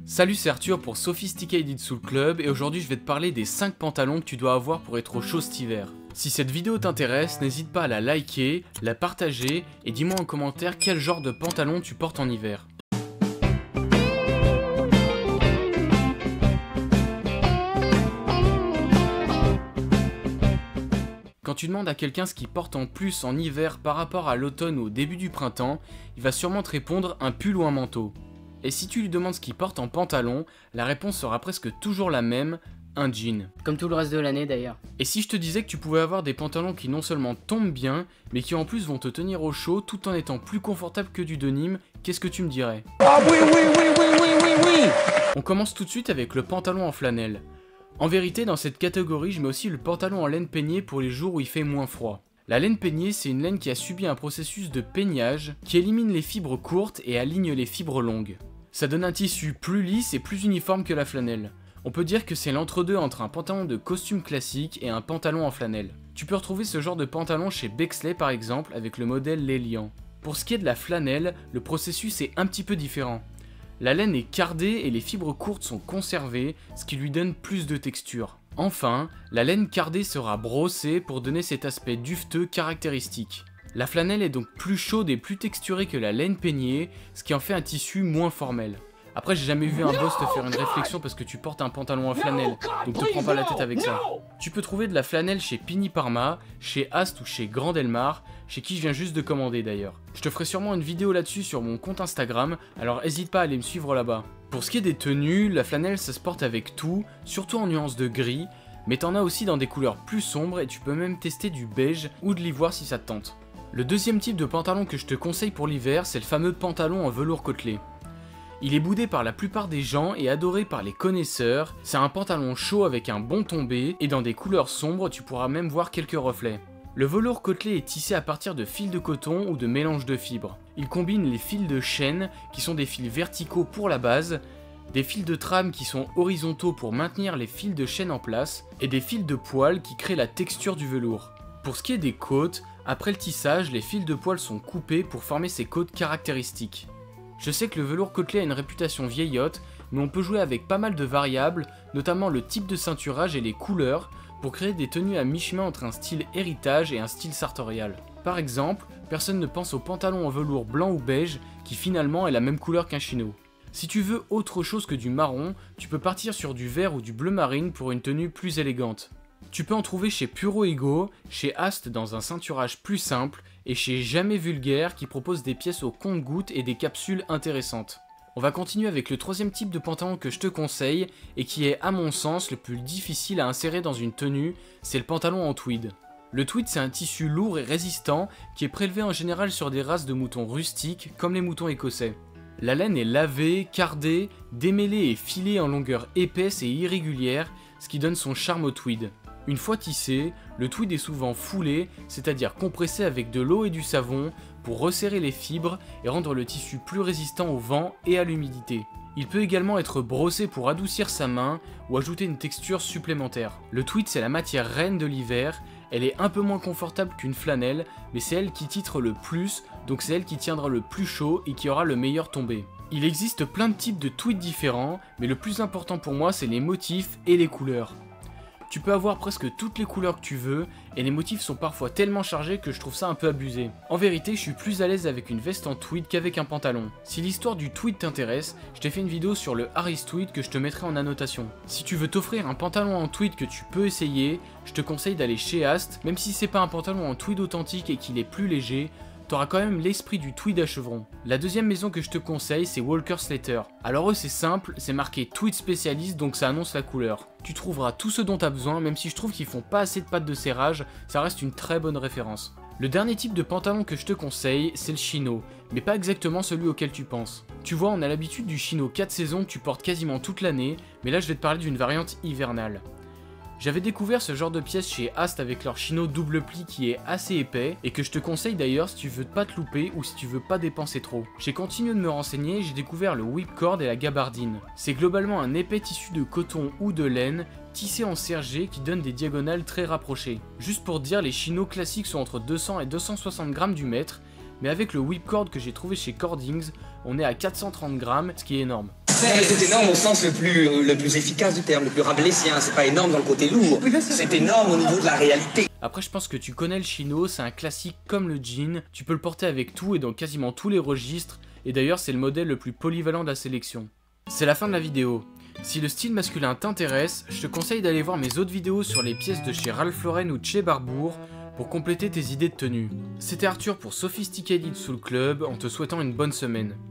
Salut, c'est Arthur pour Sophisticated Soul Club et aujourd'hui je vais te parler des 5 pantalons que tu dois avoir pour être au chaud cet hiver. Si cette vidéo t'intéresse, n'hésite pas à la liker, la partager et dis-moi en commentaire quel genre de pantalon tu portes en hiver. Quand tu demandes à quelqu'un ce qu'il porte en plus en hiver par rapport à l'automne ou au début du printemps, il va sûrement te répondre un pull ou un manteau. Et si tu lui demandes ce qu'il porte en pantalon, la réponse sera presque toujours la même, un jean. Comme tout le reste de l'année d'ailleurs. Et si je te disais que tu pouvais avoir des pantalons qui non seulement tombent bien, mais qui en plus vont te tenir au chaud tout en étant plus confortables que du denim, qu'est-ce que tu me dirais? Ah oui, oui, oui, oui, oui, oui, oui. On commence tout de suite avec le pantalon en flanelle. En vérité, dans cette catégorie, je mets aussi le pantalon en laine peignée pour les jours où il fait moins froid. La laine peignée, c'est une laine qui a subi un processus de peignage qui élimine les fibres courtes et aligne les fibres longues. Ça donne un tissu plus lisse et plus uniforme que la flanelle. On peut dire que c'est l'entre-deux entre un pantalon de costume classique et un pantalon en flanelle. Tu peux retrouver ce genre de pantalon chez Bexley par exemple avec le modèle Lelian. Pour ce qui est de la flanelle, le processus est un petit peu différent. La laine est cardée et les fibres courtes sont conservées, ce qui lui donne plus de texture. Enfin, la laine cardée sera brossée pour donner cet aspect duveteux caractéristique. La flanelle est donc plus chaude et plus texturée que la laine peignée, ce qui en fait un tissu moins formel. Après, j'ai jamais vu un boss te faire une réflexion parce que tu portes un pantalon en flanelle, donc te prends pas la tête avec ça. Tu peux trouver de la flanelle chez Pini Parma, chez Ast ou chez Grand Delmar, chez qui je viens juste de commander d'ailleurs. Je te ferai sûrement une vidéo là-dessus sur mon compte Instagram, alors n'hésite pas à aller me suivre là-bas. Pour ce qui est des tenues, la flanelle ça se porte avec tout, surtout en nuances de gris, mais t'en as aussi dans des couleurs plus sombres et tu peux même tester du beige ou de l'ivoire si ça te tente. Le deuxième type de pantalon que je te conseille pour l'hiver, c'est le fameux pantalon en velours côtelé. Il est boudé par la plupart des gens et adoré par les connaisseurs, c'est un pantalon chaud avec un bon tombé et dans des couleurs sombres tu pourras même voir quelques reflets. Le velours côtelé est tissé à partir de fils de coton ou de mélange de fibres. Il combine les fils de chêne qui sont des fils verticaux pour la base, des fils de trame qui sont horizontaux pour maintenir les fils de chêne en place et des fils de poil qui créent la texture du velours. Pour ce qui est des côtes, après le tissage, les fils de poil sont coupés pour former ces côtes caractéristiques. Je sais que le velours côtelé a une réputation vieillotte, mais on peut jouer avec pas mal de variables, notamment le type de ceinturage et les couleurs, pour créer des tenues à mi-chemin entre un style héritage et un style sartorial. Par exemple, personne ne pense au pantalon en velours blanc ou beige, qui finalement est la même couleur qu'un chino. Si tu veux autre chose que du marron, tu peux partir sur du vert ou du bleu marine pour une tenue plus élégante. Tu peux en trouver chez Puro Ego, chez Ast dans un ceinturage plus simple, et chez Jamais Vulgaire qui propose des pièces au compte-gouttes et des capsules intéressantes. On va continuer avec le troisième type de pantalon que je te conseille, et qui est à mon sens le plus difficile à insérer dans une tenue, c'est le pantalon en tweed. Le tweed c'est un tissu lourd et résistant qui est prélevé en général sur des races de moutons rustiques comme les moutons écossais. La laine est lavée, cardée, démêlée et filée en longueur épaisse et irrégulière, ce qui donne son charme au tweed. Une fois tissé, le tweed est souvent foulé, c'est-à-dire compressé avec de l'eau et du savon pour resserrer les fibres et rendre le tissu plus résistant au vent et à l'humidité. Il peut également être brossé pour adoucir sa main ou ajouter une texture supplémentaire. Le tweed c'est la matière reine de l'hiver, elle est un peu moins confortable qu'une flanelle, mais c'est elle qui titre le plus, donc c'est elle qui tiendra le plus chaud et qui aura le meilleur tombé. Il existe plein de types de tweed différents, mais le plus important pour moi c'est les motifs et les couleurs. Tu peux avoir presque toutes les couleurs que tu veux, et les motifs sont parfois tellement chargés que je trouve ça un peu abusé. En vérité, je suis plus à l'aise avec une veste en tweed qu'avec un pantalon. Si l'histoire du tweed t'intéresse, je t'ai fait une vidéo sur le Harris Tweed que je te mettrai en annotation. Si tu veux t'offrir un pantalon en tweed que tu peux essayer, je te conseille d'aller chez Ast, même si c'est pas un pantalon en tweed authentique et qu'il est plus léger, t'auras quand même l'esprit du tweed à chevrons. La deuxième maison que je te conseille, c'est Walker Slater. Alors eux c'est simple, c'est marqué tweed spécialiste donc ça annonce la couleur. Tu trouveras tout ce dont tu as besoin, même si je trouve qu'ils font pas assez de pattes de serrage, ça reste une très bonne référence. Le dernier type de pantalon que je te conseille, c'est le chino, mais pas exactement celui auquel tu penses. Tu vois, on a l'habitude du chino 4 saisons que tu portes quasiment toute l'année, mais là je vais te parler d'une variante hivernale. J'avais découvert ce genre de pièce chez Ast avec leur chino double pli qui est assez épais et que je te conseille d'ailleurs si tu veux pas te louper ou si tu veux pas dépenser trop. J'ai continué de me renseigner, j'ai découvert le whipcord et la gabardine. C'est globalement un épais tissu de coton ou de laine tissé en sergé qui donne des diagonales très rapprochées. Juste pour dire, les chinos classiques sont entre 200 et 260 grammes du mètre, mais avec le whipcord que j'ai trouvé chez Cordings, on est à 430 grammes, ce qui est énorme. C'est énorme au sens le plus efficace du terme, le plus rabelaisien. C'est pas énorme dans le côté lourd. C'est énorme au niveau de la réalité. Après, je pense que tu connais le chino, c'est un classique comme le jean. Tu peux le porter avec tout et dans quasiment tous les registres. Et d'ailleurs, c'est le modèle le plus polyvalent de la sélection. C'est la fin de la vidéo. Si le style masculin t'intéresse, je te conseille d'aller voir mes autres vidéos sur les pièces de chez Ralph Lauren ou de chez Barbour pour compléter tes idées de tenue. C'était Arthur pour Sophisticated Soul Club en te souhaitant une bonne semaine.